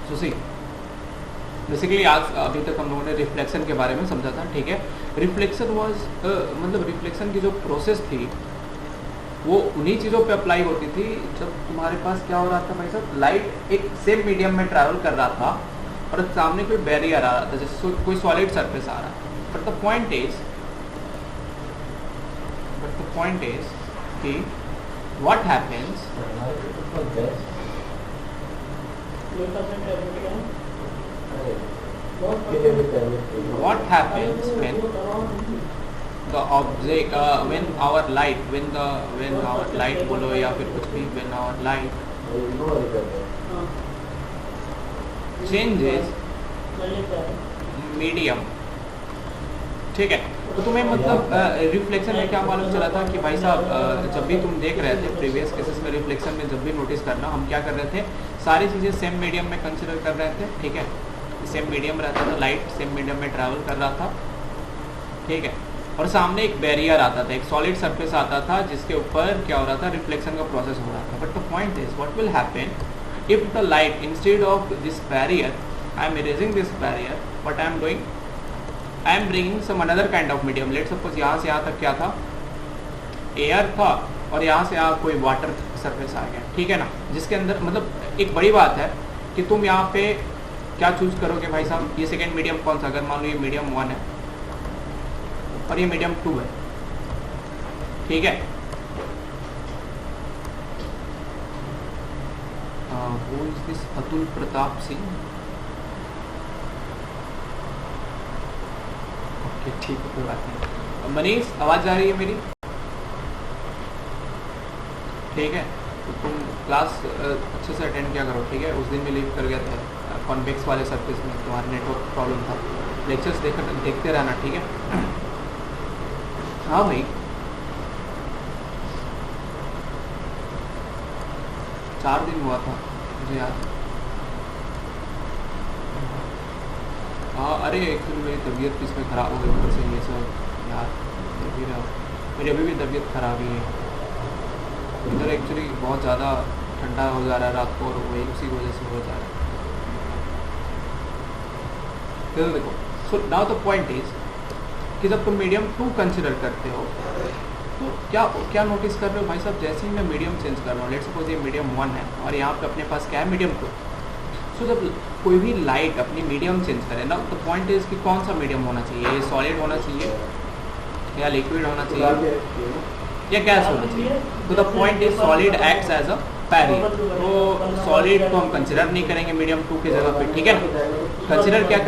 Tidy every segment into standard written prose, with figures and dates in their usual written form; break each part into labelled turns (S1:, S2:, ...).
S1: सो see basically आज अभी तक हम लोगों ने रिफ्लेक्शन के बारे में समझा था, ठीक है। रिफ्लेक्शन वाज मतलब रिफ्लेक्शन की जो प्रोसेस थी वो उन्हीं चीज़ों पे अप्लाई होती थी जब तुम्हारे पास क्या हो रहा था भाई साहब, लाइट एक सेम मीडियम में ट्रैवल कर रहा था और सामने कोई बैरियर आ रहा था, जैसे कोई सॉलिड सरफेस आ रहा है। बट द पॉइंट इज कि what happens when the object when our light बोलो या फिर कुछ भी, when our light changes medium, ठीक है। तो तुम्हें मतलब रिफ्लेक्शन में क्या मालूम चला था कि भाई साहब जब भी तुम देख रहे थे प्रीवियस केसेस में, रिफ्लेक्शन में जब भी नोटिस करना, हम क्या कर रहे थे, सारी चीज़ें सेम मीडियम में कंसिडर कर रहे थे, ठीक है। सेम मीडियम रहता था, लाइट सेम मीडियम में ट्रैवल कर रहा था, ठीक है। और सामने एक बैरियर आता था, एक सॉलिड सरफेस आता था जिसके ऊपर क्या हो रहा था, रिफ्लेक्शन का प्रोसेस हो रहा था। But the point is what will happen if the light instead of this barrier, I am erasing this barrier, what I am doing, I am bringing some another kind of medium. Let suppose यहाँ से यहाँ तक क्या था, air था, और यहाँ से यहाँ कोई वाटर सरफेस आ गया, ठीक है ना, जिसके अंदर मतलब एक बड़ी बात है कि तुम यहाँ पे क्या चूज करोगे भाई साहब, ये सेकेंड मीडियम कौन सा, अगर मान लो ये मीडियम 1 है और ये मीडियम 2 है, ठीक है। Who is this Atul Pratap Singh? Okay ठीक है, कोई बात नहीं। मनीष, आवाज आ रही है मेरी? ठीक है, तो तुम क्लास अच्छे से अटेंड किया करो, ठीक है। उस दिन में लीव कर गया था कॉन्वेक्स वाले सरफेस में, तुम्हारे नेटवर्क प्रॉब्लम था। लेक्चर्स देखते रहना, ठीक है। हाँ भाई, चार दिन हुआ था मुझे याद। हाँ अरे एक्चुअली मेरी तबीयत इसमें ख़राब हो गई, ऊपर से ये सब यार, मेरी अभी भी तबीयत खराब ही है। इधर एक्चुअली बहुत ज़्यादा ठंडा हो जा रहा है रात को, और वही उसी वजह से हो जा रहा है। तो देखो, so now the point is कि जब तुम मीडियम 2 कंसिडर करते हो तो क्या नोटिस कर रहे हो भाई साहब, जैसे ही मैं मीडियम चेंज कर रहा हूँ, लेट सपोज ये मीडियम 1 है और यहाँ पे अपने पास क्या है, मीडियम 2। सो जब कोई भी लाइट अपनी मीडियम चेंज करे ना, तो पॉइंट इज कि कौन सा मीडियम होना चाहिए, ये सॉलिड होना चाहिए या लिक्विड होना चाहिए या गैस होना चाहिए। तो the point is solid acts as a barrier. तो सॉलिड को हम कंसिडर नहीं करेंगे मीडियम 2 की जगह पे, ठीक है ना। कंसिडर क्या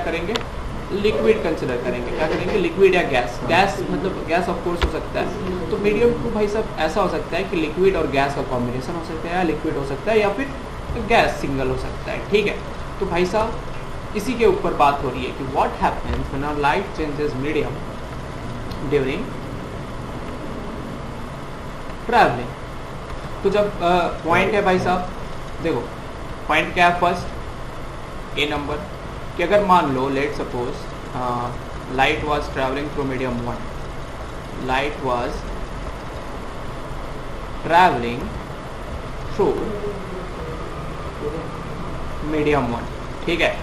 S1: करेंगे, लिक्विड कंसिडर करेंगे। क्या करेंगे, लिक्विड या गैस। गैस मतलब गैस ऑफ कोर्स हो सकता है। तो मीडियम 2 भाई साहब ऐसा हो सकता है कि लिक्विड और गैस का कॉम्बिनेशन हो सकता है, या लिक्विड हो सकता है या फिर गैस सिंगल हो सकता है, ठीक है। तो भाई साहब इसी के ऊपर बात हो रही है कि what happens when our light changes medium during travelling. तो जब पॉइंट है भाई साहब, देखो पॉइंट क्या है, फर्स्ट ए नंबर कि अगर मान लो let suppose light was travelling through medium 1, light was travelling through medium 1, ठीक है।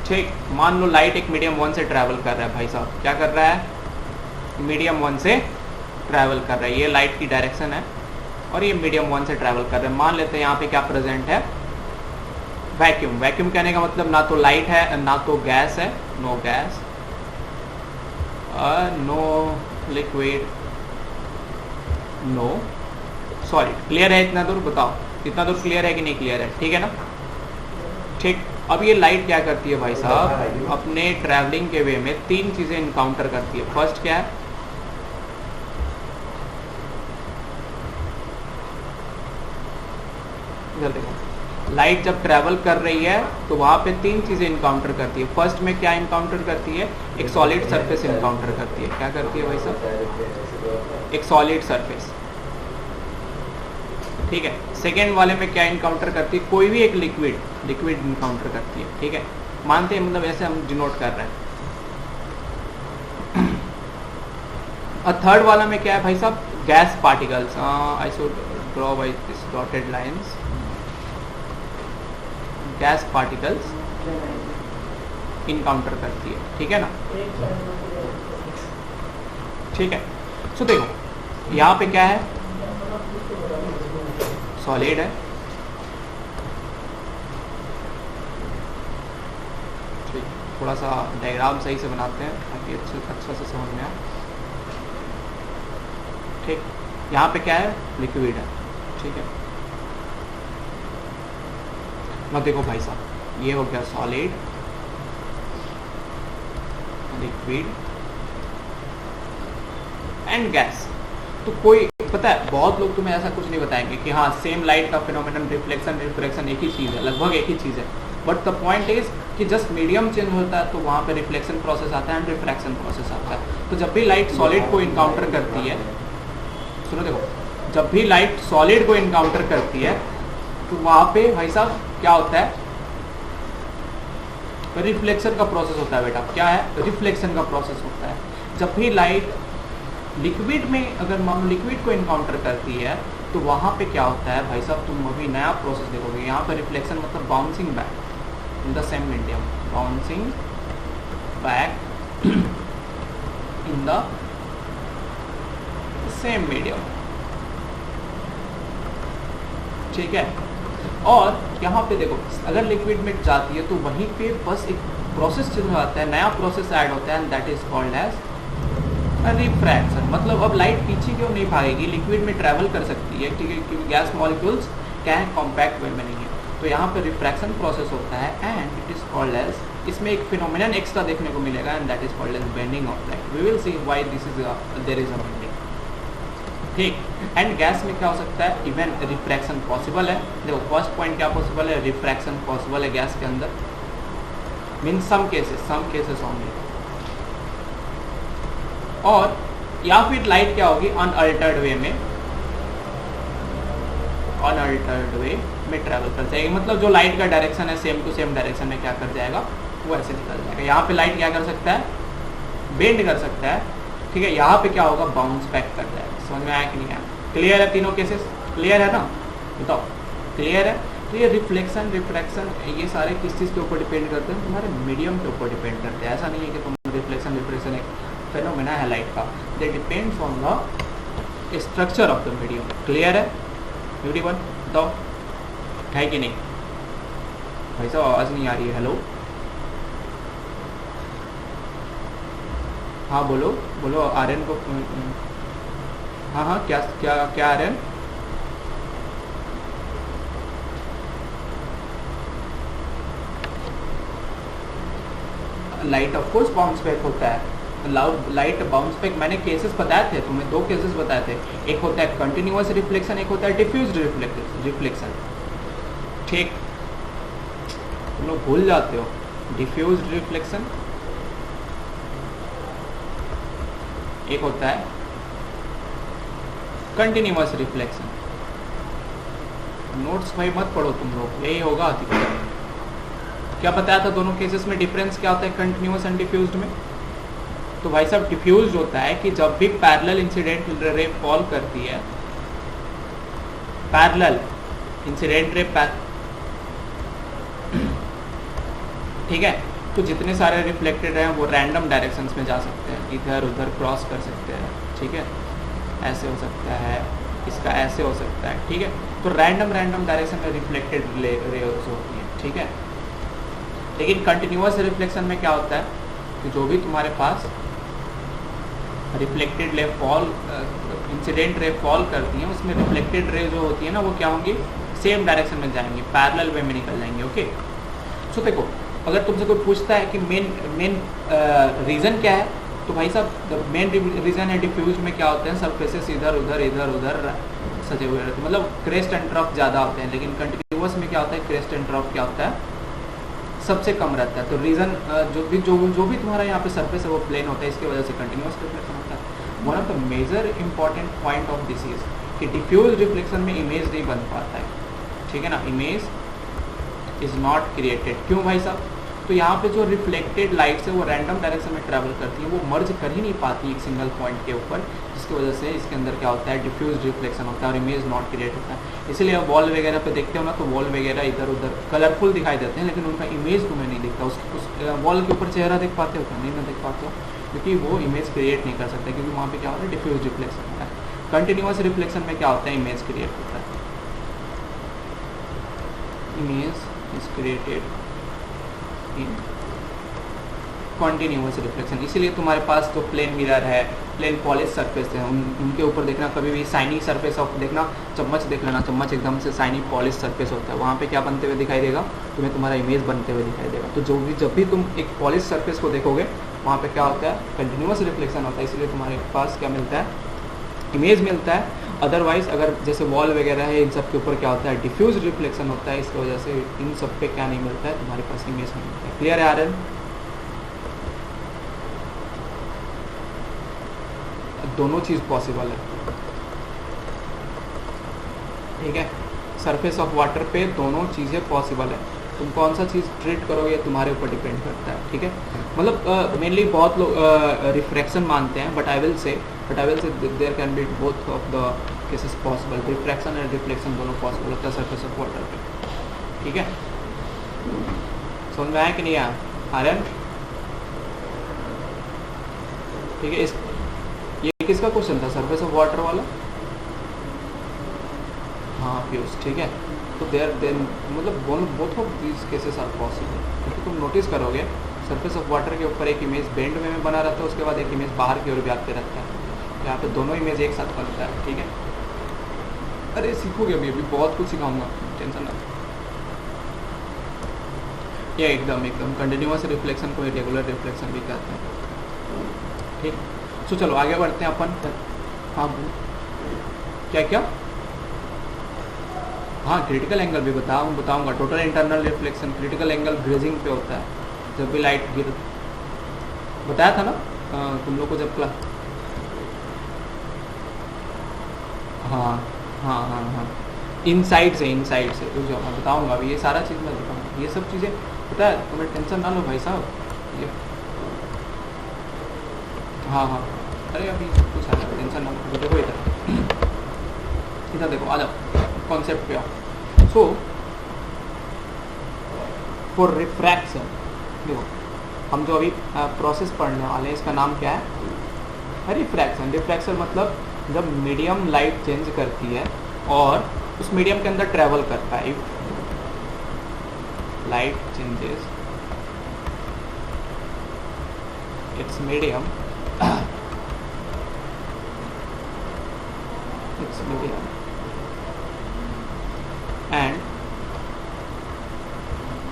S1: ठीक, मान लो लाइट एक मीडियम 1 से ट्रैवल कर रहा है भाई साहब, क्या कर रहा है, मीडियम 1 से ट्रैवल कर रहा है। ये लाइट की डायरेक्शन है और ये मीडियम 1 से ट्रैवल कर रहे हैं। मान लेते हैं यहाँ पे क्या प्रेजेंट है, वैक्यूम। वैक्यूम कहने का मतलब ना तो लाइट है ना तो गैस है, no gas, no liquid, no solid. Clear है इतना दूर? बताओ इतना दूर क्लियर है कि नहीं क्लियर है, ठीक है ना। ठीक, अब ये लाइट क्या करती है भाई साहब, अपने ट्रैवलिंग के वे में 3 चीजें इनकाउंटर करती है। फर्स्ट क्या है, देखो लाइट जब ट्रैवल कर रही है तो वहां पे 3 चीजें इनकाउंटर करती है। फर्स्ट में क्या इनकाउंटर करती है, एक सॉलिड सरफेस इनकाउंटर करती है। क्या करती है भाई साहब, एक सॉलिड सरफेस, ठीक है। सेकेंड वाले में क्या इनकाउंटर करती है, कोई भी एक लिक्विड इनकाउंटर करती है, ठीक है। मानते हैं मतलब ऐसे हम डिनोट कर रहे हैं। और थर्ड वाला में क्या है भाई साहब, gas particles. I should draw by this dotted lines. Gas particles encounter करती है, ठीक है ना। ठीक है, सो देखो यहाँ पे क्या है, सॉलिड है, ठीक, थोड़ा सा डायग्राम सही से बनाते हैं ताकि अच्छा से समझ में आए। ठीक, यहाँ पे क्या है, लिक्विड है, ठीक है। मत देखो भाई साहब, ये हो गया सॉलिड, लिक्विड एंड गैस। तो कोई पता है, बहुत लोग तुम्हें ऐसा कुछ नहीं बताएंगे कि हाँ सेम लाइट का फिनोमेनन, रिफ्लेक्शन रिफ्रैक्शन एक ही चीज़ है, लगभग एक ही चीज़ है। बट द पॉइंट इज कि जस्ट मीडियम चेंज होता है तो वहाँ पे रिफ्लेक्शन प्रोसेस आता है एंड रिफ्रैक्शन प्रोसेस आता है। तो जब भी लाइट सॉलिड को इनकाउंटर करती है, सुनो देखो, जब भी लाइट सॉलिड को इनकाउंटर करती है तो वहाँ पे भाई साहब क्या होता है, रिफ्लेक्शन का प्रोसेस होता है बेटा। क्या है, रिफ्लेक्शन का प्रोसेस होता है। जब भी लाइट लिक्विड में, अगर मान लो लिक्विड को इनकाउंटर करती है तो वहाँ पे क्या होता है भाई साहब, तुम अभी नया प्रोसेस देखोगे। यहाँ पे रिफ्लेक्शन मतलब bouncing back in the same medium, bouncing back in the same medium, ठीक है। और यहाँ पे देखो, अगर लिक्विड में जाती है तो वहीं पे बस एक प्रोसेस चल जाता है, नया प्रोसेस ऐड होता है and that is called as refraction. मतलब अब लाइट पीछे क्यों नहीं भागेगी, लिक्विड में ट्रैवल कर सकती है, ठीक है, क्योंकि गैस मॉलिक्यूल्स क्या है, कॉम्पैक्ट वे में नहीं है। तो यहाँ पे रिफ्रैक्शन प्रोसेस होता है and it is called as, इसमें एक फिनोमिनन एक्स्ट्रा देखने को मिलेगा and that is called as bending of light. We will see why this is there is a bending, ठीक। एंड गैस में क्या हो सकता है, इवन रिफ्रैक्शन पॉसिबल है। देखो फर्स्ट पॉइंट क्या पॉसिबल है, रिफ्रैक्शन पॉसिबल है गैस के अंदर, मीन सम केसेस ओनली। और या फिर लाइट क्या होगी, अनअल्टर्ड वे में, अनअल्टर्ड वे में ट्रैवल कर जाएगी। मतलब जो लाइट का डायरेक्शन है सेम टू सेम डायरेक्शन में क्या कर जाएगा, वो ऐसे निकल जाएगा। यहाँ पे लाइट क्या कर सकता है, बेंड कर सकता है, ठीक है। यहाँ पे क्या होगा, बाउंस बैक कर जाएगा। समझ में आया कि नहीं आया, क्लियर है, तीनों केसेस क्लियर है ना, बताओ क्लियर है। तो ये रिफ्लेक्शन रिफ्रैक्शन ये सारे किस चीज़ के ऊपर डिपेंड करते हैं, तुम्हारे मीडियम के ऊपर डिपेंड करते हैं। ऐसा नहीं है कि तुम रिफ्लेक्शन रिफ्रैक्शन एक फेनोमेना है लाइट का, they depends on the structure of the medium. Clear है, ब्यूटीफुल, बताओ है कि नहीं। भाई साहब आवाज़ नहीं आ रही है, हेलो, हाँ बोलो बोलो, आर्यन को, हाँ हाँ, क्या क्या क्या Aryan, light of course bounce back होता है, लाइट बाउंस बैक। मैंने केसेस बताए थे तुम्हें, दो केसेस बताए थे, एक होता है कंटिन्यूअस रिफ्लेक्शन, एक होता है डिफ्यूज्ड रिफ्लेक्शन, ठीक। तुम लोग भूल जाते हो, डिफ्यूज्ड रिफ्लेक्शन एक होता है कंटिन्यूअस रिफ्लेक्शन। नोट्स भाई मत पढ़ो तुम लोग, यही होगा अधिकतर। क्या बताया था दोनों केसेस में डिफरेंस क्या होता है कंटिन्यूअस एंड डिफ्यूज्ड में। तो भाई साहब डिफ्यूज्ड होता है कि जब भी पैरेलल इंसिडेंट रे फॉल करती है, पैरेलल इंसिडेंट रे ठीक है, तो जितने सारे रिफ्लेक्टेड हैं वो रैंडम डायरेक्शंस में जा सकते हैं, इधर उधर क्रॉस कर सकते हैं, ठीक है, ऐसे हो सकता है, इसका ऐसे हो सकता है, ठीक है। तो रैंडम डायरेक्शन में रिफ्लेक्टेड रेज होती है, ठीक है। लेकिन कंटिन्यूअस रिफ्लेक्शन में क्या होता है कि जो भी तुम्हारे पास reflected ray fall, incident ray fall करती हैं, उसमें रिफ्लेक्टेड रे जो होती है ना, वो क्या होंगी, सेम डायरेक्शन में जाएंगे, पैरेलल वे में निकल जाएंगे, ओके। सो देखो, अगर तुमसे कोई पूछता है कि मेन रीज़न क्या है, तो भाई साहब मेन रीज़न है डिफ्यूज में क्या होते हैं, सरफेसेस इधर उधर सजे हुए रहते हैं, मतलब क्रेस्ट एंड ट्रफ ज़्यादा होते हैं। लेकिन कंटिन्यूअस में क्या होता है, क्रेस्ट एंड ट्रफ क्या होता है, सबसे कम रहता है। तो रीज़न जो भी तुम्हारा यहाँ पे सरफेस है वो प्लेन होता है, इसकी वजह से कंटिन्यूअस रिफ्लेक्शन होता है। One of the major important point of this is कि डिफ्यूज रिफ्लेक्शन में इमेज नहीं बन पाता है, ठीक है ना, इमेज इज नॉट क्रिएटेड। क्यों भाई साहब, तो यहाँ पे जो रिफ्लेक्टेड लाइट्स है वो रैंडम डायरेक्शन में ट्रैवल करती है, वो मर्ज कर ही नहीं पाती एक सिंगल पॉइंट के ऊपर, जिसकी वजह से इसके अंदर क्या होता है, डिफ्यूज रिफ्लेक्शन होता है और इमेज नॉट क्रिएट होता है। इसलिए आप वॉल वगैरह पे देखते हो ना, तो वॉल वगैरह इधर उधर कलरफुल दिखाई देते हैं, लेकिन उनका इमेज तुम्हें नहीं दिखता। उस वॉल के ऊपर चेहरा देख पाते हो क्या? नहीं ना देख पाते हो, क्योंकि वो इमेज क्रिएट नहीं कर सकते, क्योंकि वहाँ पे क्या होता है, डिफ्यूज रिफ्लेक्शन होता है। कंटिन्यूअस रिफ्लेक्शन में क्या होता है, इमेज क्रिएट होता है, image is created in continuous reflection. इसीलिए तुम्हारे पास जो प्लेन मिरर है, प्लेन पॉलिश सरफेस है, उनके ऊपर देखना, कभी भी शाइनी सरफेस ऑफ देखना, चम्मच देख लेना, चम्मच एकदम से शाइनी पॉलिश सरफेस होता है, वहाँ पे क्या बनते हुए दिखाई देगा, तुम्हें तुम्हारा इमेज बनते हुए दिखाई देगा। तो जब भी तुम एक पॉलिश सरफेस को देखोगे, वहाँ पे क्या होता है, कंटिन्यूअस रिफ्लेक्शन होता है, इसलिए तुम्हारे पास क्या मिलता है, इमेज मिलता है। अदरवाइज अगर जैसे वॉल वगैरह है, इन सब के ऊपर क्या होता है, डिफ्यूज रिफ्लेक्शन होता है, इसकी वजह से इन सब पे क्या नहीं मिलता है, तुम्हारे पास इमेज नहीं मिलता है। क्लियर है आर्यन? दोनों चीज़ पॉसिबल है, ठीक है। सरफेस ऑफ वाटर पे दोनों चीज़ें पॉसिबल है, तुम कौन सा चीज़ ट्रीट करोगे तुम्हारे ऊपर डिपेंड करता है, ठीक है। मतलब मेनली बहुत लोग रिफ्रैक्शन मानते हैं, but I will say there can be both of the cases possible, refraction and reflection दोनों पॉसिबल होता है सरफेस ऑफ वाटर पे, ठीक है। समझ में आया कि नहीं आया आर्यन? ठीक है, ये किसका क्वेश्चन था, सरफेस ऑफ वाटर वाला? हाँ पीयूष, ठीक है। तो देर मतलब both of these cases are possible, क्योंकि तुम नोटिस करोगे सरफेस ऑफ वाटर के ऊपर एक इमेज बेंड में बना रहता है, उसके बाद एक इमेज बाहर की ओर भी आते रहता है, यहाँ पे दोनों इमेज एक साथ बनता है, ठीक है। अरे सीखोगे अभी बहुत कुछ सिखाऊंगा, टेंशन ना। ये एकदम कंटिन्यूअस रिफ्लेक्शन को रेगुलर रिफ्लेक्शन भी कहते हैं, ठीक। तो चलो आगे बढ़ते हैं अपन। हाँ क्या हाँ, क्रिटिकल एंगल भी बताऊंगा। Total internal reflection critical angle grazing पे होता है, जब भी लाइट गिर, बताया था ना तुम लोग को जब क्लास। हाँ, इनसाइड से रुक जाओ, मैं बताऊंगा अभी, ये सारा चीज़ मैं बताऊंगा, ये सब चीज़ें पता है, तुम्हें टेंशन ना लो भाई साहब। ये हाँ, अरे अभी सब कुछ आया, टेंशन ना लो। देखो इधर देखो, आ जाओ कॉन्सेप्ट पे आओ। सो फॉर रिफ्रैक्शन, देखो हम जो अभी प्रोसेस पढ़ने वाले हैं, इसका नाम क्या है, रिफ्रैक्शन मतलब जब मीडियम लाइट चेंज करती है और उस मीडियम के अंदर ट्रैवल करता है, light changes it's medium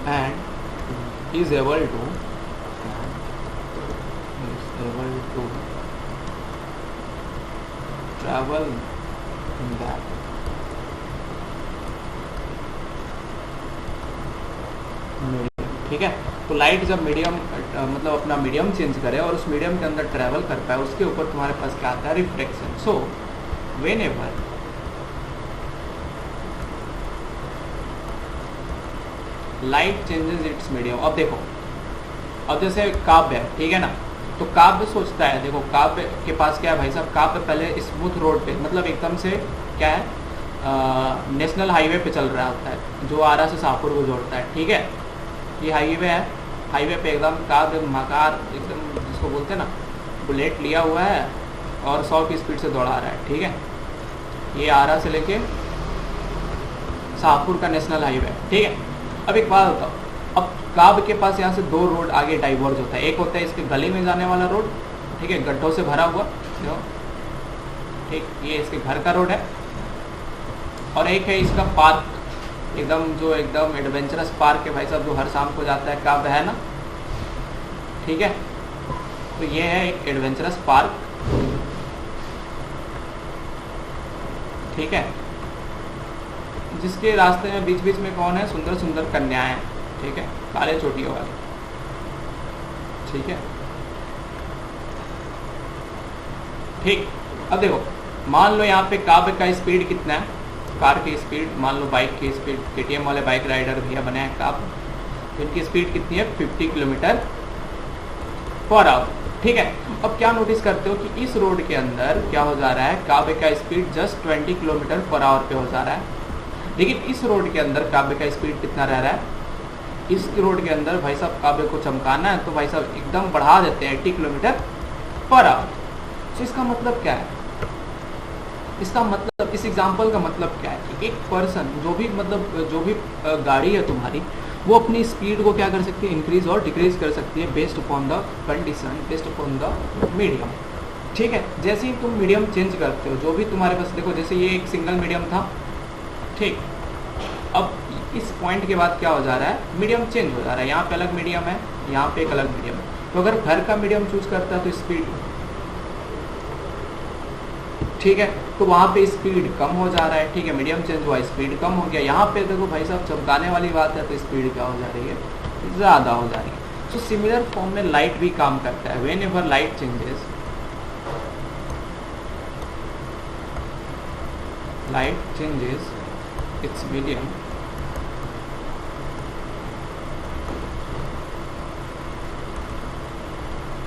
S1: and is able to travel in that medium, ठीक है। तो लाइट जब मीडियम मतलब अपना मीडियम चेंज करे और उस मीडियम के अंदर ट्रैवल कर पाए, उसके ऊपर तुम्हारे पास क्या आता है, reflection. So whenever light changes it's medium, अब देखो, अब जैसे काव्य है, ठीक है ना, तो काव्य सोचता है, देखो काव्य के पास क्या है भाई साहब, काव्य पहले स्मूथ रोड पे, मतलब एकदम से क्या है, नेशनल हाईवे पे चल रहा होता है, जो आरा से शाहपुर को जोड़ता है, ठीक है। ये हाईवे है, हाईवे पे एकदम काव्य मकार एकदम जिसको बोलते हैं ना, बुलेट लिया हुआ है और 100 की स्पीड से दौड़ा रहा है, ठीक है। ये आरा से लेके शाहपुर का नेशनल हाईवे, ठीक है। अब एक बात बताओ, अब काव्य के पास यहाँ से 2 रोड आगे डाइवर्ज होता है, एक होता है इसके गली में जाने वाला रोड, ठीक है, गड्ढों से भरा हुआ, ठीक, ये इसके घर का रोड है, और एक है इसका पार्क, एकदम एडवेंचरस पार्क है भाई साहब, जो हर शाम को जाता है, काव्य है ना, ठीक है। तो ये है एक एडवेंचरस पार्क, ठीक है, जिसके रास्ते में बीच बीच में कौन है, सुंदर सुंदर कन्याएं, ठीक है, काले चोटियों वाले, ठीक है, ठीक। अब देखो, मान लो यहाँ पे काव्य का स्पीड कितना है, कार की स्पीड, मान लो बाइक की स्पीड, KTM वाले बाइक राइडर भैया बने हैं काव्य, तो इनकी स्पीड कितनी है 50 किलोमीटर पर आवर। ठीक है, अब क्या नोटिस करते हो कि इस रोड के अंदर क्या हो जा रहा है, काबे का speed just 20 kilometre per hour पे हो जा रहा है। लेकिन इस रोड के अंदर काबे का स्पीड कितना रह रहा है, इस रोड के अंदर भाई साहब काबे को चमकाना है तो भाई साहब एकदम बढ़ा देते हैं 80 किलोमीटर पर आवर। तो इसका मतलब क्या है, इसका मतलब, इस एग्जाम्पल का मतलब क्या है कि एक पर्सन जो भी गाड़ी है तुम्हारी, वो अपनी स्पीड को क्या कर सकती है, इंक्रीज और डिक्रीज कर सकती है based upon the condition, based upon the medium. ठीक है, जैसे ही तुम मीडियम चेंज करते हो, जो भी तुम्हारे पास, देखो जैसे ये एक सिंगल मीडियम था, ठीक, अब इस पॉइंट के बाद क्या हो जा रहा है, मीडियम चेंज हो जा रहा है, यहाँ पे अलग मीडियम है, यहाँ पे एक अलग मीडियम है। तो अगर घर का मीडियम चूज करता है तो स्पीड, ठीक है, तो वहाँ पे स्पीड कम हो जा रहा है। ठीक है, मीडियम चेंज हुआ, स्पीड कम हो गया। यहाँ पे देखो भाई साहब चमकाने वाली बात है तो स्पीड क्या हो जा रही है, ज़्यादा हो जा रही है। सो सिमिलर फॉर्म में लाइट भी काम करता है। When ever light changes, it's medium,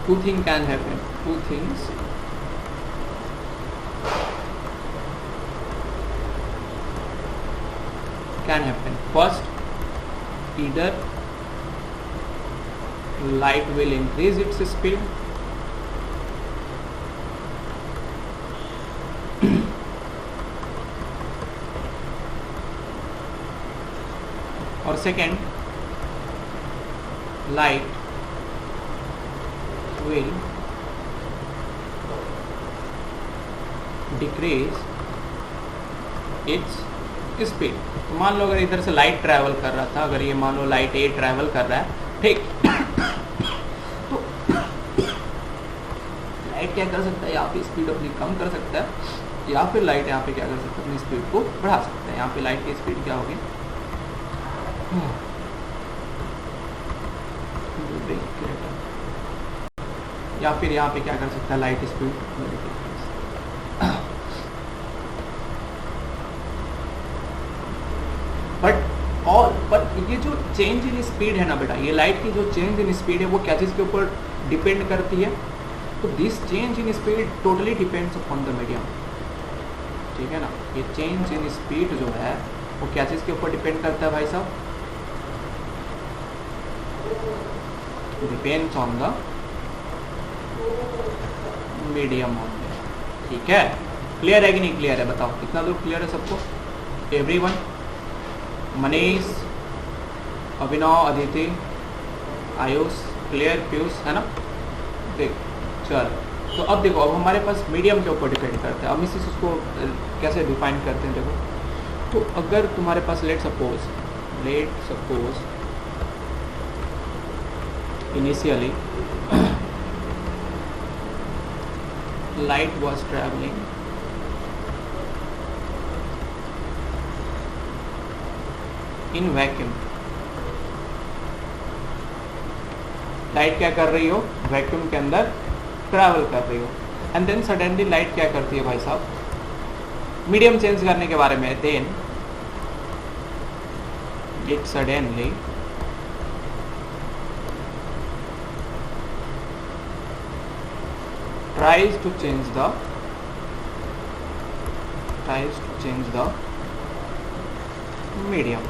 S1: two things can happen, two things can happen. First, either light will increase its speed, or second, light will decrease its speed। तो मान लो अगर इधर से लाइट ट्रैवल कर रहा था, अगर ये मान लो लाइट ए ट्रैवल कर रहा है, ठीक, तो लाइट क्या कर सकता है, यहाँ पे स्पीड अपनी कम कर सकता है, या फिर लाइट यहाँ पे क्या कर सकता है, अपनी स्पीड को बढ़ा सकता है। यहाँ पे लाइट की स्पीड क्या होगी, या फिर यहाँ पे क्या कर सकता है, लाइट स्पीड बट ये जो चेंज इन स्पीड है ना बेटा, ये लाइट की जो चेंज इन स्पीड है वो क्या चीज़ के ऊपर डिपेंड करती है, तो this change in speed totally depends upon the medium. ठीक है ना, ये चेंज इन स्पीड जो है वो क्या चीज़ के ऊपर डिपेंड करता है भाई साहब, depends on the medium only. ठीक है, क्लियर है कि नहीं क्लियर है, बताओ कितना दूर क्लियर है सबको, एवरीवन, मनीष, अभिनव, अदिति, आयुष, क्लियर, पीयूष, है ना। देख चल, तो अब देखो, अब हमारे पास मीडियम के ऊपर डिपेंड करता है। अब इस इसको कैसे डिफाइन करते हैं, देखो, तो अगर तुम्हारे पास let suppose initially light was traveling in vacuum, light क्या कर रही हो, वैक्यूम के अंदर ट्रैवल कर रही हो, एंड देन सडनली लाइट क्या करती है भाई साहब, मीडियम चेंज करने के बारे में, then it suddenly tries to change the medium।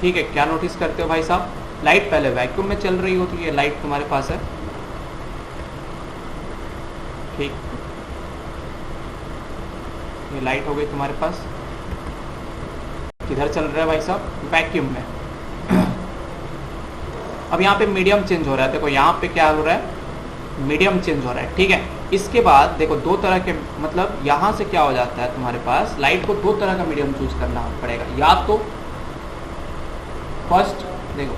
S1: ठीक है, क्या नोटिस करते हो भाई साहब, लाइट पहले वैक्यूम में चल रही होती है, लाइट तुम्हारे पास है, ठीक, ये लाइट हो गई तुम्हारे पास, किधर चल रहा है भाई साहब, वैक्यूम में। अब यहाँ पे मीडियम चेंज हो रहा है, देखो यहाँ पे क्या हो रहा है, मीडियम चेंज हो रहा है। ठीक है, इसके बाद देखो दो तरह के, मतलब यहाँ से क्या हो जाता है, तुम्हारे पास लाइट को दो तरह का मीडियम चूज करना पड़ेगा, या तो फर्स्ट देखो,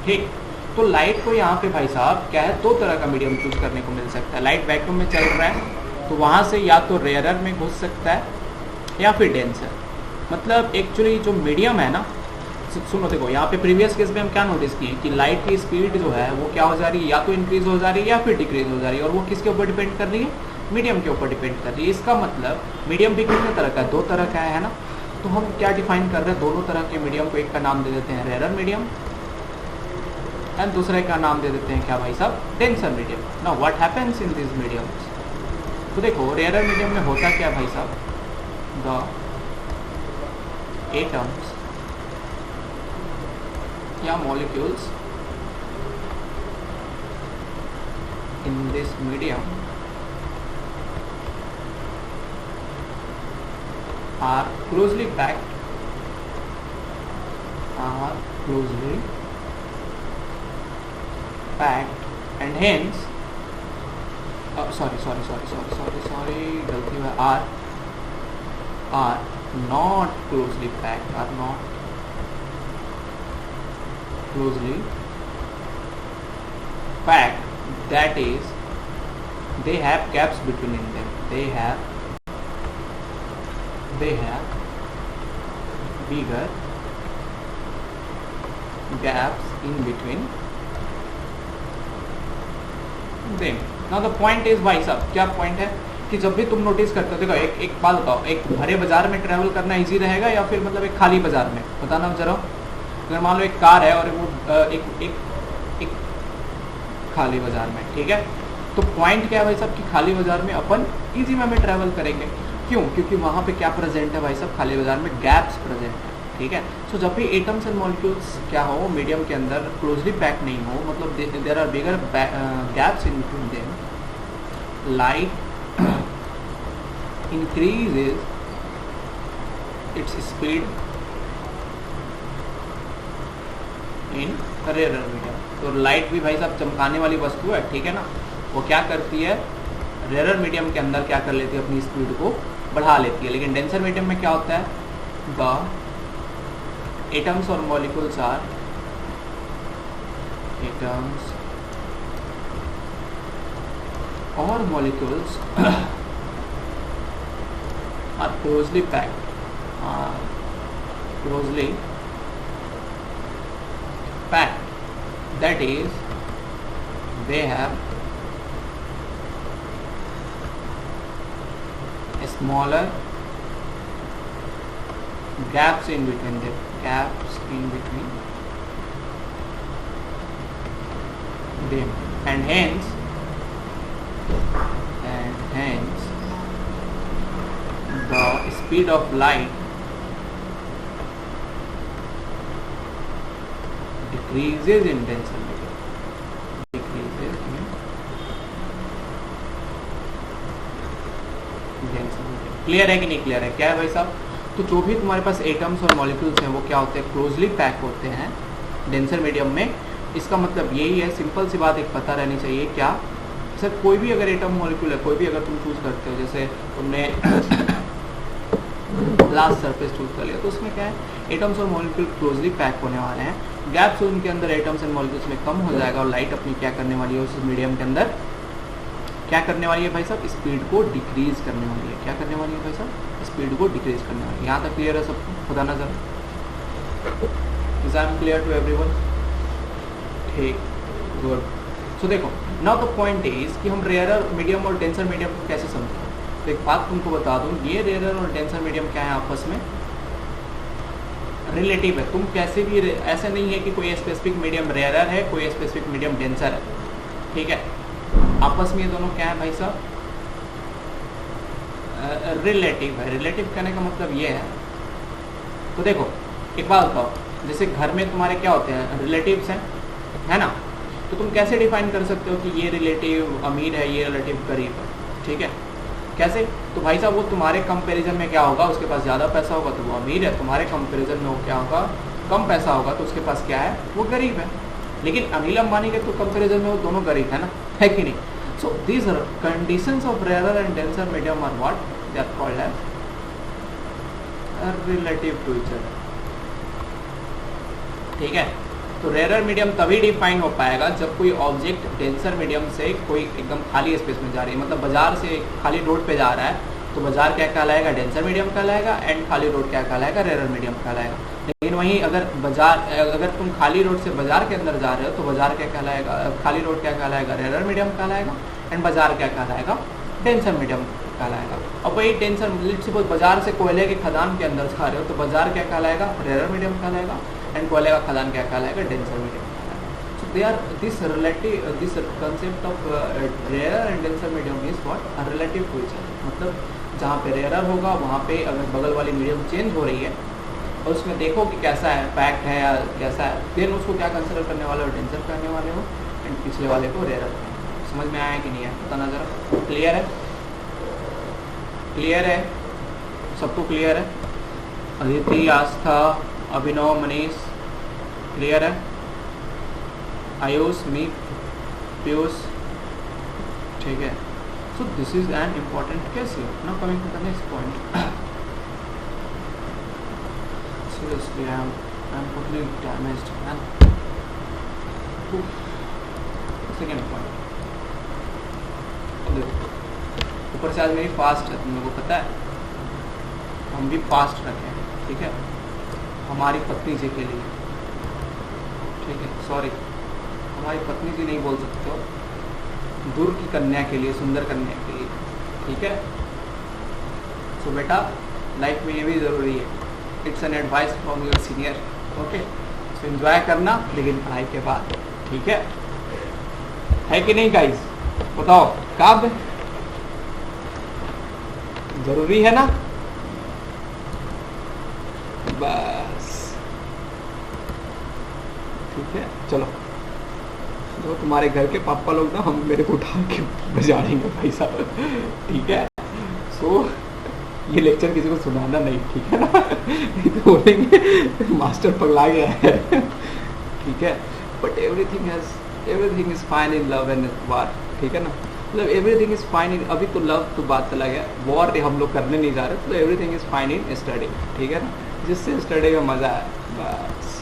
S1: ठीक, तो लाइट को यहाँ पे भाई साहब क्या है, दो तरह का मीडियम चूज करने को मिल सकता है। लाइट वैक्यूम में चल रहा है तो वहाँ से या तो रेयरर में घुस सकता है या फिर डेंसर। मतलब एक्चुअली जो मीडियम है ना, सुनो देखो, यहाँ पे प्रीवियस केस में हम क्या नोटिस किए कि लाइट की स्पीड जो है वो क्या हो जा रही है, या तो इंक्रीज हो जा रही है या फिर डिक्रीज हो जा रही है, और वो किसके ऊपर डिपेंड कर रही है, मीडियम के ऊपर डिपेंड कर रही है। इसका मतलब मीडियम भी कितने तरह का है, दो तरह का है ना। तो हम क्या डिफाइन कर रहे हैं, दोनों तरह के मीडियम को, एक का नाम दे देते हैं रेयर मीडियम एंड दूसरे का नाम दे देते हैं क्या भाई साहब, denser medium. Now what happens in this mediums, तो देखो रेयर मीडियम में होता क्या भाई साहब, द एटम्स या molecules in this medium are closely packed, and hence गलती हुआ, are not closely packed, are not closely packed, that is they have gaps between them, they have bigger gaps in between them. Now the point is भाई साहब, क्या point है कि जब भी तुम नोटिस करते हो, देखो एक बात बताओ, एक भरे बाजार में ट्रैवल करना इजी रहेगा या फिर मतलब एक खाली बाजार में, बताना जरा। अगर मान लो एक कार है और वो एक खाली बाजार में, ठीक है, तो पॉइंट क्या है भाई साहब कि खाली बाजार में अपन इजी वे में ट्रैवल करेंगे। क्यों? क्योंकि वहाँ पे क्या प्रेजेंट है भाई साहब, खाली बाजार में गैप्स प्रेजेंट है, ठीक है। सो जब भी एटम्स एंड मॉलिक्यूल्स क्या हो, मीडियम के अंदर क्लोजली पैक नहीं हो, मतलब there are bigger gaps in between them, light increases its speed in rarer medium। तो लाइट भी भाई साहब चमकाने वाली वस्तु है, ठीक है ना, वो क्या करती है, रेयर मीडियम के अंदर क्या कर लेती है, अपनी स्पीड को बढ़ा लेती है। लेकिन डेंसर मीडियम में क्या होता है, द एटम्स और मॉलिक्यूल्स आर एटम्स और molecules are closely packed, that is they have a smaller gaps in between them, and hence the speed of light decreases in denser medium, clear है कि नहीं clear है, क्या है भाई साहब। तो जो भी तुम्हारे पास एटम्स और मॉलिक्यूल्स हैं वो क्या होते हैं, क्लोजली पैक होते हैं डेंसर मीडियम में। इसका मतलब यही है, सिंपल सी बात एक पता रहनी चाहिए, क्या सर कोई भी अगर एटम मॉलिक्यूल है, कोई भी अगर तुम चूज करते हो, जैसे तुमने ग्लास सरफेस चूज कर लिया, तो उसमें क्या है, एटम्स और मॉलिक्यूल क्लोजली पैक होने वाले हैं, गैप्स उनके अंदर एटम्स एंड मॉलिक्यूल्स में कम हो जाएगा, और लाइट अपनी क्या करने वाली है, उस मीडियम के अंदर क्या करने वाली है भाई साहब, स्पीड को डिक्रीज करने वाली है। क्या करने वाली है भाई साहब, स्पीड को डिक्रीज करने वाली है। यहाँ तक क्लियर है सबको, खुदा नजर, is I am clear to everyone, ठीक, गुड। सो देखो, नाउ द पॉइंट इज कि हम रेयर मीडियम और डेंसर मीडियम को कैसे समझें। तो एक बात तुमको बता दूं, ये रेयर और डेंसर मीडियम क्या है, आपस में रिलेटिव है। तुम कैसे भी, ऐसे नहीं है कि कोई स्पेसिफिक मीडियम रेयर है, कोई स्पेसिफिक मीडियम डेंसर है, ठीक है। आपस में ये दोनों क्या है भाई साहब, रिलेटिव है। रिलेटिव कहने का मतलब ये है, तो देखो एक बात बताओ, जैसे घर में तुम्हारे क्या होते हैं, रिलेटिव्स हैं, है ना, तो तुम कैसे डिफाइन कर सकते हो कि ये रिलेटिव अमीर है, ये रिलेटिव गरीब है, ठीक है, कैसे। तो भाई साहब वो तुम्हारे कंपैरिजन में क्या होगा, उसके पास ज़्यादा पैसा होगा तो वो अमीर है, तुम्हारे कंपैरिजन में वो क्या होगा, कम पैसा होगा तो उसके पास क्या है, वो गरीब है। लेकिन अनिल अंबानी के तो कंपैरिजन में वो दोनों गरीब है ना, है कि नहीं। So these conditions of rare and denser medium are what, they are called as relative to each other, ठीक है। तो रेयर मीडियम तभी डिफाइन हो पाएगा जब कोई ऑब्जेक्ट डेंसर मीडियम से कोई एकदम खाली स्पेस में जा रही है, मतलब बाजार से खाली रोड पे जा रहा है, तो बाजार क्या कहलाएगा, डेंसर मीडियम कहलाएगा, एंड खाली रोड क्या कहलाएगा, रेयर मीडियम कहलाएगा। लेकिन वहीं अगर बाजार, अगर तुम खाली रोड से बाजार के अंदर जा रहे हो तो बाजार क्या कहलाएगा, खाली रोड क्या कहलाएगा, रेरर मीडियम कहलाएगा, एंड बाजार क्या कहलाएगा, डेंसर मीडियम कहलाएगा। अब वही डेंसर, लेट्स सपोज बाजार से कोयले के खदान के अंदर जा रहे हो तो बाजार क्या कहलाएगा, रेरर मीडियम कहलाएगा, एंड कोयले का खदान क्या कहलाएगा, डेंसर मीडियम कहलाएगा। So they are this concept of rarer and denser medium is what, are relative to each other. मतलब जहाँ पे रेरर होगा वहाँ पे अगर बगल वाली मीडियम चेंज हो रही है और उसमें देखो कि कैसा है, पैक्ड है या कैसा है, देन उसको क्या कंसिडर करने वाले हो, डेंसर करने वाले हो, एंड पिछले वाले को रेरर। समझ में आया कि नहीं है, बताना जरा। क्लियर है, क्लियर है, सबको क्लियर है? अदिति, आस्था, अभिनव, मनीष, क्लियर है? आयुष, मीत, पीयूष, ठीक है। So this is an important case here. Now coming to the next point. Seriously, I'm totally damaged, man. Second point. ऊपर से आज मेरी फास्ट है, तुम लोगों को पता है, हम भी फास्ट रखे हैं, ठीक है, हमारी पत्नी जी के लिए, ठीक है, सॉरी हमारी पत्नी जी नहीं बोल सकते हो, दूर की कन्या के लिए, सुंदर कन्या के लिए, ठीक है। सो बेटा लाइफ में ये भी ज़रूरी है, it's an advice from your senior, okay. So enjoy करना लेकिन पढ़ाई के बाद, ठीक है कि नहीं गाइस, बताओ कब जरूरी है ना, बस ठीक है। चलो जो तुम्हारे घर के पापा लोग ना, हम मेरे को उठा के बजा देंगे भाई साहब, ठीक है। सो ये लेक्चर किसी को सुनाना नहीं, ठीक है ना, तो बोलेंगे मास्टर पगला गया है, ठीक है। But everything is fine in love and वार, ठीक है ना, मतलब एवरीथिंग इज फाइन इन, अभी तो लव तो बात चला गया, वॉर हम लोग करने नहीं जा रहे, तो everything is fine in study, ठीक है ना, जिससे स्टडी में मजा है, बस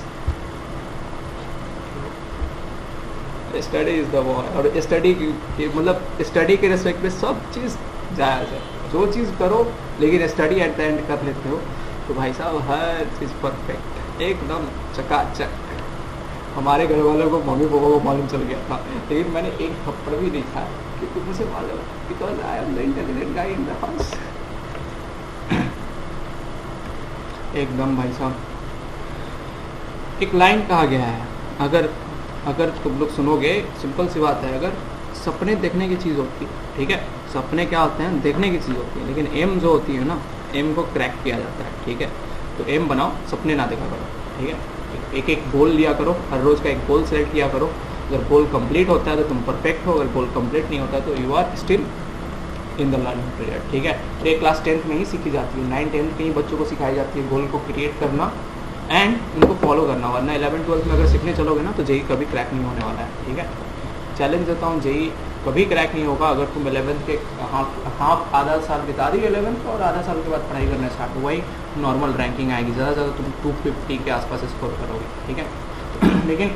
S1: स्टडी इज द वॉर। और स्टडी मतलब स्टडी के रिस्पेक्ट में सब चीज़ जायज़ है, जो चीज़ करो लेकिन स्टडी एट द एंड कर लेते हो तो भाई साहब हर चीज़ परफेक्ट, एकदम चकाचक। हमारे घर वालों को, मम्मी पापा को मालूम चल गया था, लेकिन मैंने एक थप्पड़ भी नहीं खाया क्योंकि मुझे मालूम, because I am the intelligent guy in the house. एकदम भाई साहब, एक लाइन कहा गया है, अगर तुम लोग सुनोगे, सिंपल सी बात है, अगर सपने देखने की चीज़ होती है, ठीक है, सपने क्या होते हैं, देखने की चीज़ होती है, लेकिन एम जो होती है ना, एम को क्रैक किया जाता है, ठीक है। तो एम बनाओ, सपने ना देखा करो, ठीक है। एक एक गोल लिया करो, हर रोज़ का एक गोल सेलेक्ट किया करो, अगर गोल कंप्लीट होता है तो तुम परफेक्ट हो, अगर गोल कंप्लीट नहीं होता तो you are still in the learning period, ठीक है। तो ये क्लास 10th में ही सीखी जाती है, 9th 10th में ही बच्चों को सिखाई जाती है गोल को क्रिएट करना एंड उनको फॉलो करना, वरना 11th 12th में अगर सीखने चलोगे ना तो जेई कभी क्रैक नहीं होने वाला है, ठीक है। चैलेंज देता हूँ, जेई कभी क्रैक नहीं होगा अगर तुम 11th के हाफ आधा साल बिता दी 11th और आधा साल के बाद पढ़ाई करना स्टार्ट हो, वही नॉर्मल रैंकिंग आएगी, ज़्यादा से ज़्यादा तुम 250 के आसपास स्कोर करोगे, ठीक है। लेकिन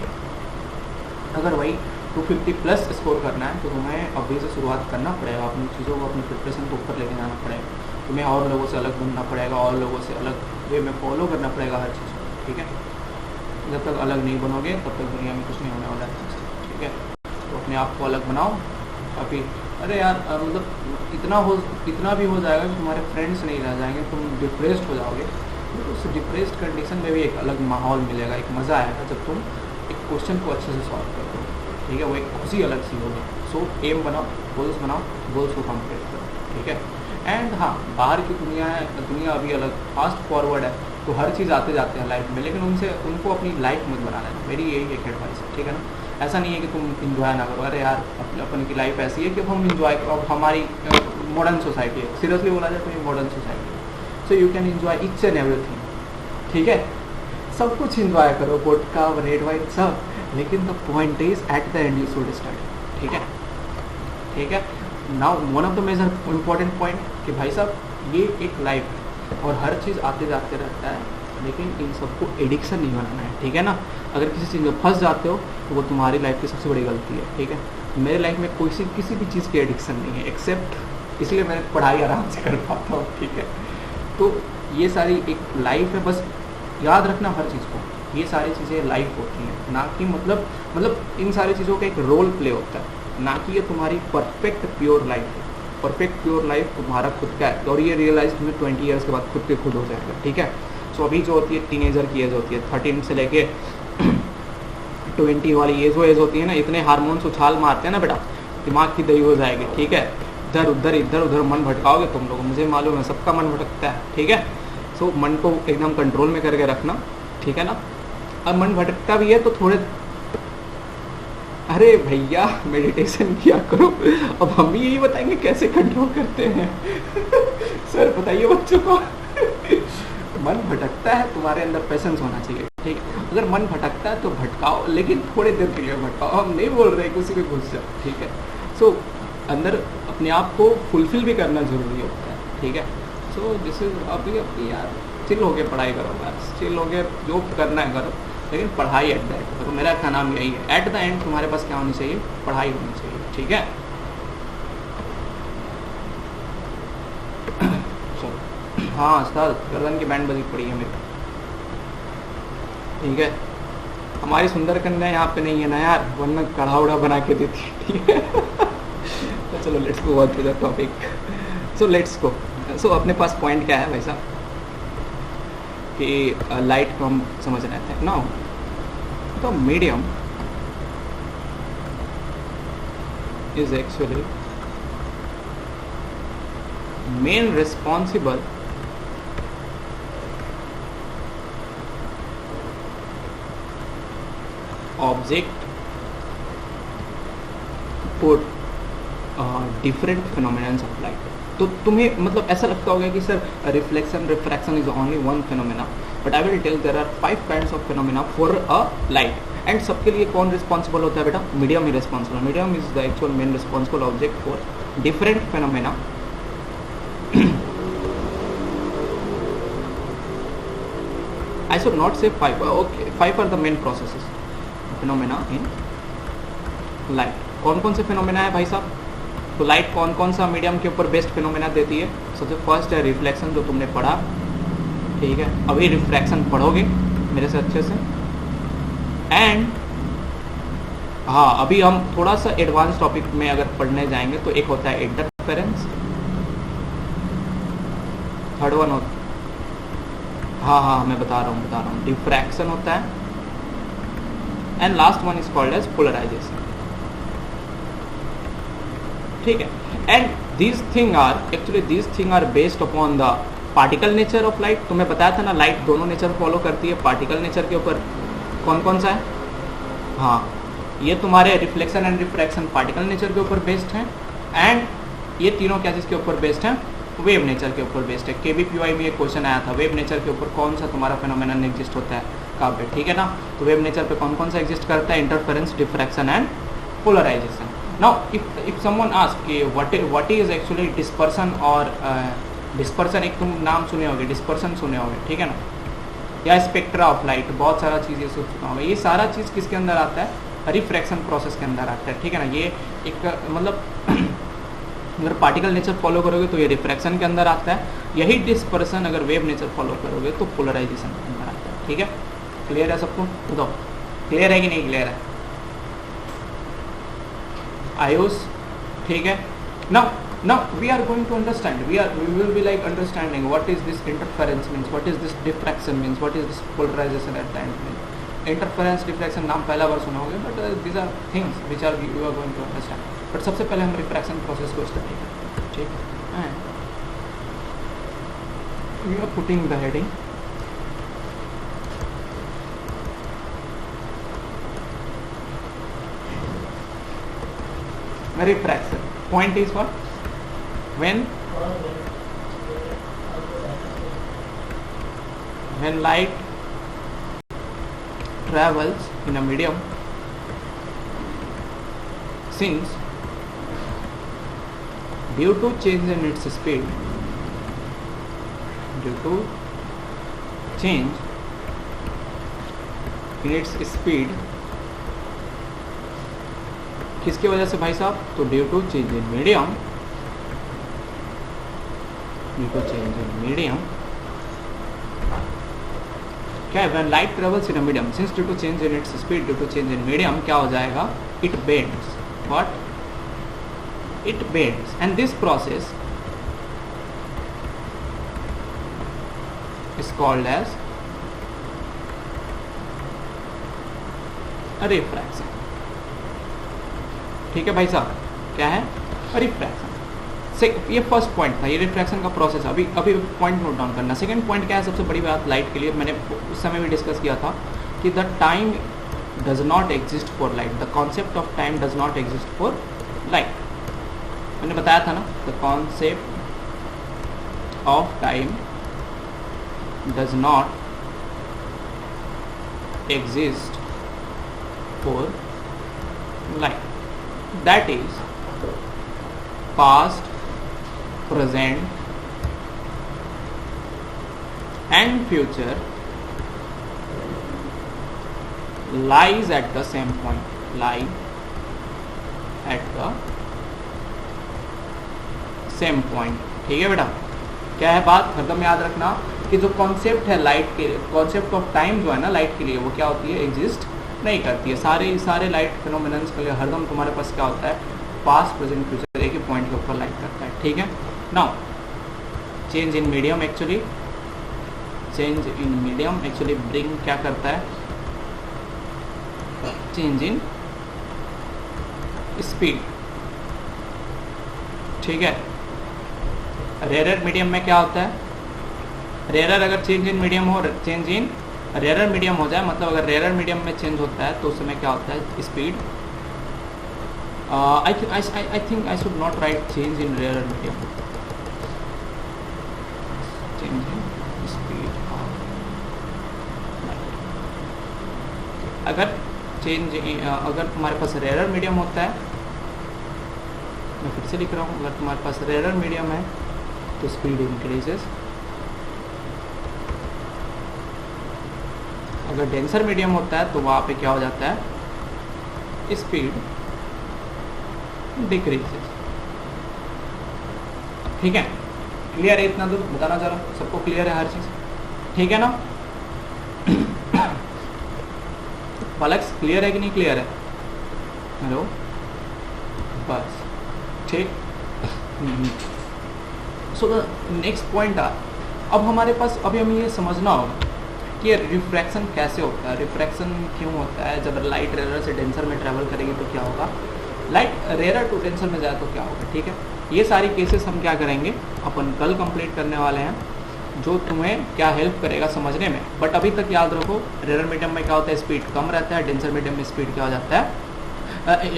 S1: अगर वही 250 प्लस स्कोर करना है तो तुम्हें अभी से शुरुआत करना पड़ेगा, अपनी चीज़ों को, अपनी प्रिपरेशन को ऊपर लेके जाना पड़ेगा, तुम्हें और लोगों से अलग बनना पड़ेगा, और लोगों से अलग वे में फॉलो करना पड़ेगा हर चीज़ को, ठीक है। जब तक अलग नहीं बनोगे तब तक दुनिया में कुछ नहीं होने वाला है, ठीक है। तो अपने आप को अलग बनाओ। अभी अरे यार मतलब इतना भी हो जाएगा कि तुम्हारे फ्रेंड्स नहीं रह जाएंगे, तुम डिप्रेस्ड हो जाओगे, तो उस डिप्रेस्ड कंडीशन में भी एक अलग माहौल मिलेगा, एक मज़ा आएगा जब तुम एक क्वेश्चन को अच्छे से सॉल्व करो, ठीक है, वो एक खुशी अलग सी होगी। सो एम बनाओ, बनाओ, गोल्स को कंप्लीट करो, ठीक है। एंड हाँ, बाहर की दुनिया अभी अलग फास्ट फॉरवर्ड है, तो हर चीज़ आते जाते हैं लाइफ में, लेकिन उनको अपनी लाइफ मत बना लेना, मेरी यही एक एडवाइस है, ठीक है ना। ऐसा नहीं है कि तुम इंजॉय ना करो, अरे यार अपन की लाइफ ऐसी है कि हम इंजॉय करो, हमारी मॉडर्न सोसाइटी है, सीरियसली बोला जाए तो ये मॉडर्न सोसाइटी है, so you can enjoy each and everything, ठीक है, सब कुछ इंजॉय करो, वोडका, रेड वाइन सब, लेकिन the point is at the end you should study, ठीक है, ठीक है। Now one of the major important point कि भाई साहब ये एक लाइफ है और हर चीज़ आते जाते रहता है, लेकिन इन सबको एडिक्शन नहीं बनाना है, ठीक है ना। अगर किसी चीज़ में फंस जाते हो तो वो तुम्हारी लाइफ की सबसे बड़ी गलती है, ठीक है। मेरे लाइफ में किसी भी चीज़ की एडिक्शन नहीं है, एक्सेप्ट इसलिए मैं पढ़ाई आराम से कर पाता हूँ, ठीक है। तो ये सारी एक लाइफ है, बस याद रखना हर चीज़ को, ये सारी चीज़ें लाइव होती हैं, ना कि मतलब इन सारी चीज़ों का एक रोल प्ले होता है, ना कि ये तुम्हारी परफेक्ट प्योर लाइफ है। परफेक्ट प्योर लाइफ तुम्हारा खुद का है, और ये रियलाइज तुम्हें 20 ईयर्स के बाद खुद के खुद हो जाएगा, ठीक है। सो अभी जो होती है टीनेजर की एज होती है, 13 से लेके 20 वाली एज, वो एज होती है ना, इतने हार्मोन्स उछाल मारते हैं ना बेटा, दिमाग की दही हो जाएगी, ठीक है। इधर उधर मन भटकाओगे तुम लोग, मुझे मालूम है सबका मन भटकता है, ठीक है। सो मन को एकदम कंट्रोल में करके रखना, ठीक है ना। अब मन भटकता भी है तो थोड़े, अरे भैया मेडिटेशन किया करो। अब हम भी यही बताएंगे कैसे कंट्रोल करते हैं। सर बताइए बच्चों को। मन भटकता है, तुम्हारे अंदर पेशेंस होना चाहिए, ठीक है। अगर मन भटकता है तो भटकाओ, लेकिन थोड़े देर के लिए भटकाओ, हम नहीं बोल रहे कि उसी में घुस जाओ, ठीक है। सो अंदर अपने आप को फुलफिल भी करना जरूरी होता है, ठीक है। सो दिस इज अभी अपनी यार चिल होके पढ़ाई करो, बस चिल होके जो करना है करो, लेकिन पढ़ाई एट द एंड करो। मेरा का नाम यही है, एट द एंड तुम्हारे पास क्या होनी चाहिए, पढ़ाई होनी चाहिए, ठीक है। हाँ उस्ताद, गर्दन की बैंड बजी पड़ी है मेरी, ठीक है। हमारी सुंदर कन्या यहाँ पे नहीं है ना यार, वरना कढ़ा उड़ा बना के देती है, ठीक है। तो चलो let's go on to the topic. So let's go. So अपने पास पॉइंट क्या है वैसा कि लाइट को हम समझ रहे थे ना, तो medium is actually main responsible object for different phenomenons of light. तो तुम्हें मतलब ऐसा लगता होगा कि sir reflection refraction is only one phenomena, but I will tell there are 5 kinds of phenomena for a light. And सबके लिए कौन रिस्पॉन्सिबल होता है बेटा, मीडियम ही responsible. Medium is the actual main responsible object for different phenomena I should not say 5, okay 5 are the main processes phenomena in light। कौन कौन से फिनोमेना है भाई साहब, तो लाइट कौन कौन सा मीडियम के ऊपर बेस्ट फिनोमेना देती है। सबसे फर्स्ट है रिफ्लेक्शन, जो तुमने पढ़ा, ठीक है। अभी रिफ्रैक्शन पढ़ोगे मेरे से अच्छे से। एंड हाँ, अभी हम थोड़ा सा एडवांस टॉपिक में अगर पढ़ने जाएंगे तो एक होता है इंटरफेरेंस, थर्ड वन होता, हाँ मैं बता रहा हूँ डिफ्रैक्शन होता है, and last one is called as polarisation, ठीक है। And these thing are based upon the particle nature of light. तुम्हें बताया था ना, लाइट दोनों नेचर फॉलो करती है। पार्टिकल नेचर के ऊपर कौन कौन सा है, हाँ ये तुम्हारे reflection and refraction particle nature के ऊपर बेस्ड है, एंड ये तीनों क्या चीज़ के ऊपर बेस्ड है, वेव नेचर के ऊपर बेस्ड है। KVPY में एक क्वेश्चन आया था, वेव नेचर के ऊपर कौन सा तुम्हारा फिनोमेनन एग्जिस्ट होता है कहाँ पे, ठीक है ना। तो वेव नेचर पे कौन कौन सा एग्जिस्ट करता है, interference, diffraction and polarisation. Now if someone ask कि व्हाट इज एक्चुअली डिस्पर्सन और डिस्पर्सन, एक तुम नाम सुने होगे, डिस्पर्सन सुने होगे, ठीक है ना, या स्पेक्ट्रा ऑफ लाइट, बहुत सारा चीज़ ये सब सुना होगा। ये सारा चीज़ किसके अंदर आता है, रिफ्रैक्शन प्रोसेस के अंदर आता है, ठीक है ना। ये एक मतलब अगर पार्टिकल नेचर फॉलो करोगे तो ये रिफ्रैक्शन के अंदर आता है, यही डिस्पर्सन अगर वेव नेचर फॉलो करोगे तो पोलराइजेशन के अंदर आता है, ठीक है। क्लियर है सबको, बताओ क्लियर है कि नहीं क्लियर है, आयुष, ठीक है। now we are going to understand, we will be like understanding what is this interference means, what is this diffraction means, what is this polarization at the end means। Interference diffraction नाम पहला बार सुना होगा, but these are things which are you are going to understand. बट सबसे पहले हम refraction process को स्टडी करें, ठीक है। We are putting the heading refraction. Point is what, when light travels in a medium, since due to change in its speed, किसकी वजह से भाई साहब, तो due to change in medium, क्या है, when light travels in a medium since due to change in its speed due to change in medium क्या हो जाएगा, it bends, what, it bends, and this process is called as refraction. ठीक है भाई साहब, क्या है, रिफ्रैक्शन। ये फर्स्ट पॉइंट था, ये रिफ्रैक्शन का प्रोसेस। अभी पॉइंट नोट डाउन करना। सेकंड पॉइंट क्या है, सबसे बड़ी बात लाइट के लिए, मैंने उस समय भी डिस्कस किया था कि the time does not exist for light, the concept of time does not exist for light. मैंने बताया था ना, the concept of time does not exist for light, that is past, present and future lies at the same point, lie at the same point। ठीक है बेटा, क्या है बात, हरदम याद रखना कि जो कॉन्सेप्ट है लाइट के, कॉन्सेप्ट ऑफ टाइम जो है ना लाइट के लिए, वो क्या होती है, एग्जिस्ट नहीं करती है। सारे लाइट फिनोमिनन्स के लिए हरदम तुम्हारे पास क्या होता है, पास्ट प्रेजेंट फ्यूचर एक ही पॉइंट के ऊपर लाइट करता है। ठीक है, now change in medium actually, change in medium actually bring क्या करता है, चेंज इन स्पीड। ठीक है, रेयर मीडियम में क्या होता है, रेयर अगर चेंज इन मीडियम हो, चेंज इन रेयर मीडियम हो जाए, मतलब अगर रेयर मीडियम में चेंज होता है तो उस समय क्या होता है, speed. I think I should not write change in rare medium, change in speed. अगर चेंज अगर तुम्हारे पास रेयर मीडियम होता है, मैं फिर से लिख रहा हूँ, अगर तुम्हारे पास रेयर मीडियम है तो स्पीड इंक्रीजेस, अगर डेंसर मीडियम होता है तो वहाँ पे क्या हो जाता है, स्पीड डिक्रीजेस। ठीक है, क्लियर है, इतना दूर बताना चाह रहा हूँ, सबको क्लियर है हर चीज, ठीक है ना। पलक्स क्लियर है कि नहीं क्लियर है, हेलो, बस ठीक। सो द नेक्स्ट पॉइंट अब हमारे पास, अभी हमें ये समझना होगा कि रिफ्रैक्शन कैसे होता है, रिफ्रैक्शन क्यों होता है, जब लाइट रेयर से डेंसर में ट्रैवल करेगी तो क्या होगा, लाइट रेयर टू डेंसर में जाए तो क्या होगा। ठीक है, ये सारी केसेस हम क्या करेंगे, अपन कल कंप्लीट करने वाले हैं, जो तुम्हें क्या हेल्प करेगा समझने में। बट अभी तक याद रखो, रेयर मीडियम में क्या होता है, स्पीड कम रहता है, डेंसर मीडियम में स्पीड क्या हो जाता है,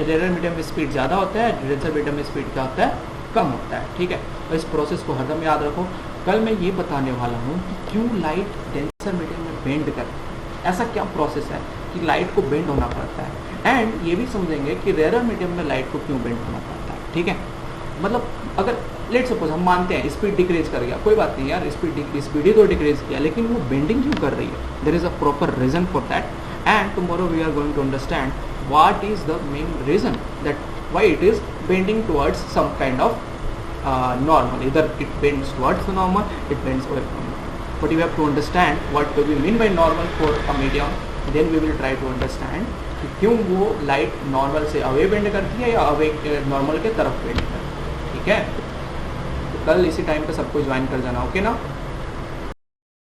S1: रेयर मीडियम में स्पीड ज़्यादा होता है, डेंसर मीडियम में स्पीड क्या होता है, कम होता है। ठीक है, तो इस प्रोसेस को हरदम याद रखो। कल मैं ये बताने वाला हूँ कि क्यों लाइट डेंसर मीडियम में बेंड करती है, ऐसा क्या प्रोसेस है कि लाइट को बेंड होना पड़ता है, एंड ये भी समझेंगे कि रेयर मीडियम में लाइट को क्यों बेंड होना पड़ता है। ठीक है, मतलब अगर लेट सपोज हम मानते हैं स्पीड डिक्रीज कर गया, कोई बात नहीं यार, स्पीड ही तो डिक्रीज किया, लेकिन वो बेंडिंग क्यों कर रही है, there is a proper reason for that, and tomorrow we are going to understand what is the main reason that why it is bending towards some kind of normal, either it bends towards the normal, it bends away from normal, but you have to understand what do we mean by normal for a medium, then we will try to understand कि क्यों वो light normal से away bend करती है या away normal के तरफ bend करती है। ठीक है, तो कल इसी टाइम पे सबको ज्वाइन कर जाना, ओके ना।